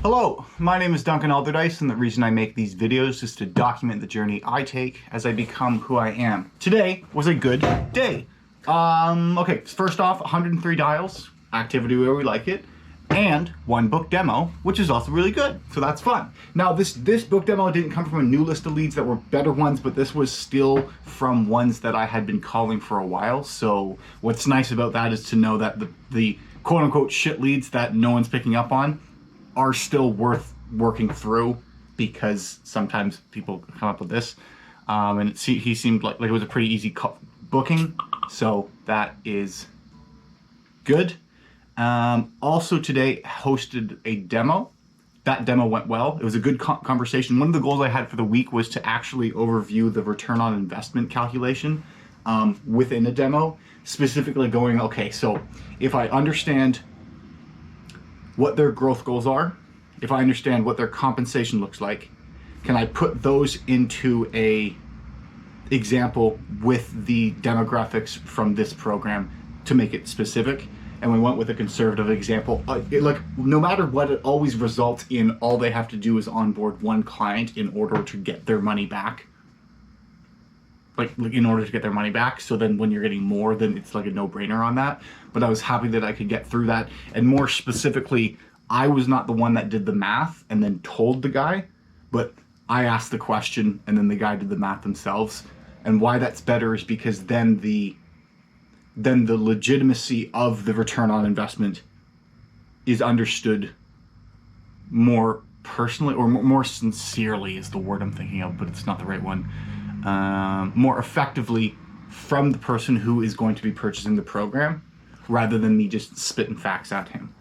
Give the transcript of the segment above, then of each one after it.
Hello, my name is Duncan Alderdice, and the reason I make these videos is to document the journey I take as I become who I am. Today was a good day. Okay, first off, 103 dials, activity where we like it, and one book demo, which is also really good, so that's fun. Now, this book demo didn't come from a new list of leads that were better ones, but this was still from ones that I had been calling for a while, so what's nice about that is to know that the quote-unquote shit leads that no one's picking up on are still worth working through, because sometimes people come up with this. And he seemed like it was a pretty easy booking, so that is good. Also today hosted a demo. That demo went well. It was a good conversation. One of the goals I had for the week was to actually overview the return on investment calculation within a demo, specifically going, okay, so if I understand what their growth goals are, if I understand what their compensation looks like, can I put those into a example with the demographics from this program to make it specific? And we went with a conservative example. Like, no matter what, it always results in all they have to do is onboard one client in order to get their money back. Like in order to get their money back. So then when you're getting more, then it's like a no-brainer on that. But I was happy that I could get through that. And more specifically, I was not the one that did the math and then told the guy, but I asked the question and then the guy did the math themselves. And why that's better is because then the legitimacy of the return on investment is understood more personally, or more sincerely is the word I'm thinking of, but it's not the right one. More effectively from the person who is going to be purchasing the program, rather than me just spitting facts at him.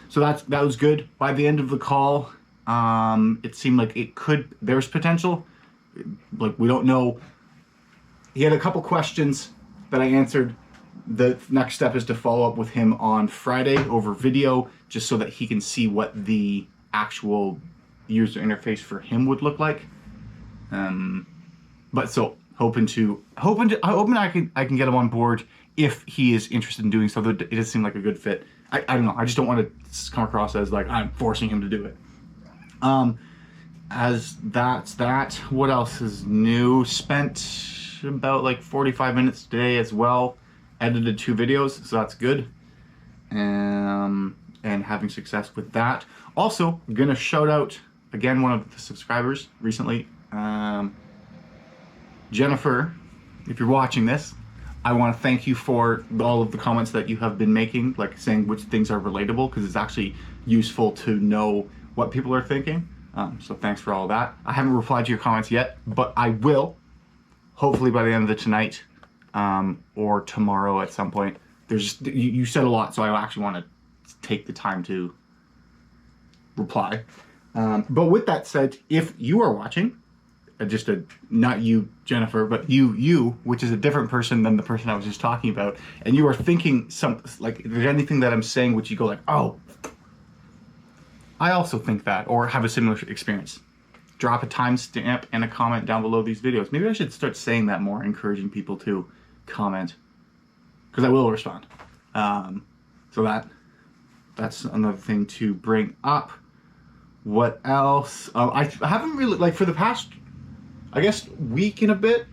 So that was good. By the end of the call, it seemed like there's potential. Like, we don't know. He had a couple questions that I answered. The next step is to follow up with him on Friday over video, just so that he can see what the actual user interface for him would look like. But so hoping I can get him on board if he is interested in doing so. It does seem like a good fit. I don't know. I just don't want to come across as like I'm forcing him to do it. As that's that. What else is new? Spent about like 45 minutes today as well. Edited 2 videos, so that's good. And having success with that. Also, I'm gonna shout out again one of the subscribers recently. Jennifer, if you're watching this, I want to thank you for all of the comments that you have been making, like saying which things are relatable, because it's actually useful to know what people are thinking. So thanks for all that. I haven't replied to your comments yet, but I will, hopefully by the end of tonight, or tomorrow at some point. You said a lot, so I actually want to take the time to reply. But with that said, if you are watching, not you, Jennifer, but you, which is a different person than the person I was just talking about, and you are thinking like, if there's anything that I'm saying which you go like, oh, I also think that, or have a similar experience, drop a timestamp and a comment down below these videos. Maybe I should start saying that more, encouraging people to comment, because I will respond. So that's another thing to bring up. What else? I haven't really, like, for the past, I guess, week and a bit,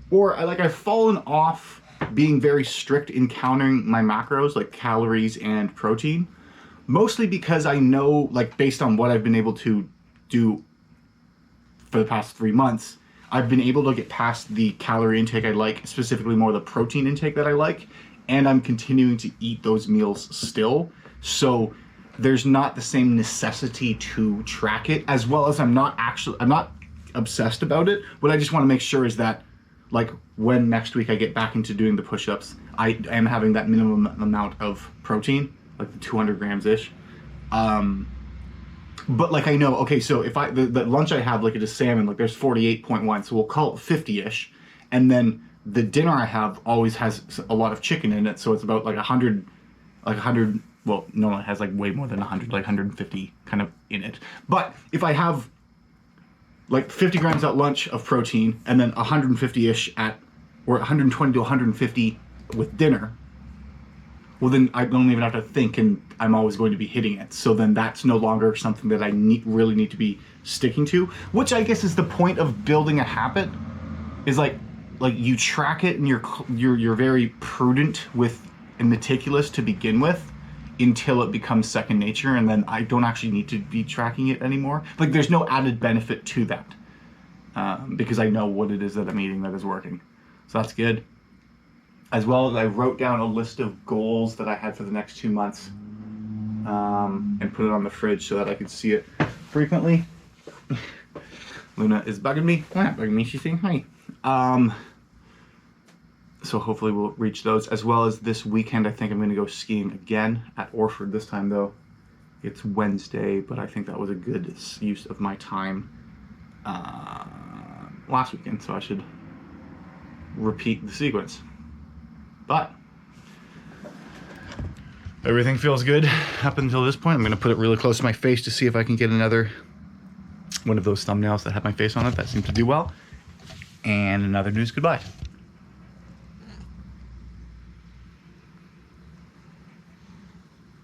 or I've fallen off being very strict in counting my macros, like calories and protein, mostly because I know, like, based on what I've been able to do for the past 3 months, I've been able to get past the calorie intake I like, specifically more the protein intake that I like, and I'm continuing to eat those meals still. So there's not the same necessity to track it, as well as I'm not obsessed about it. What I just want to make sure is that, like, when next week I get back into doing the push-ups, I am having that minimum amount of protein, like the 200 grams ish. But like, I know, okay, so if the lunch I have, like, it is salmon, like there's 48.1, so we'll call it 50-ish. And then the dinner I have always has a lot of chicken in it, so it's about like 100, well, no, it has like way more than 100, like 150 kind of in it. But if I have like 50 grams at lunch of protein, and then 150-ish or 120 to 150 with dinner, well then I don't even have to think and I'm always going to be hitting it. So then that's no longer something that I really need to be sticking to, which I guess is the point of building a habit, is like you track it and you're very prudent with and meticulous to begin with until it becomes second nature, and then I don't actually need to be tracking it anymore. Like there's no added benefit to that because I know what it is that I'm eating that is working. So that's good. As well as I wrote down a list of goals that I had for the next 2 months and put it on the fridge so that I could see it frequently. Luna is bugging me. Not bugging me, she's saying hi. So hopefully we'll reach those, as well as this weekend I think I'm going to go skiing again at Orford. This time though it's Wednesday, but I think that was a good use of my time last weekend, so I should repeat the sequence. But everything feels good up until this point. I'm going to put it really close to my face to see if I can get another one of those thumbnails that have my face on it. That seemed to do well. And another news goodbye.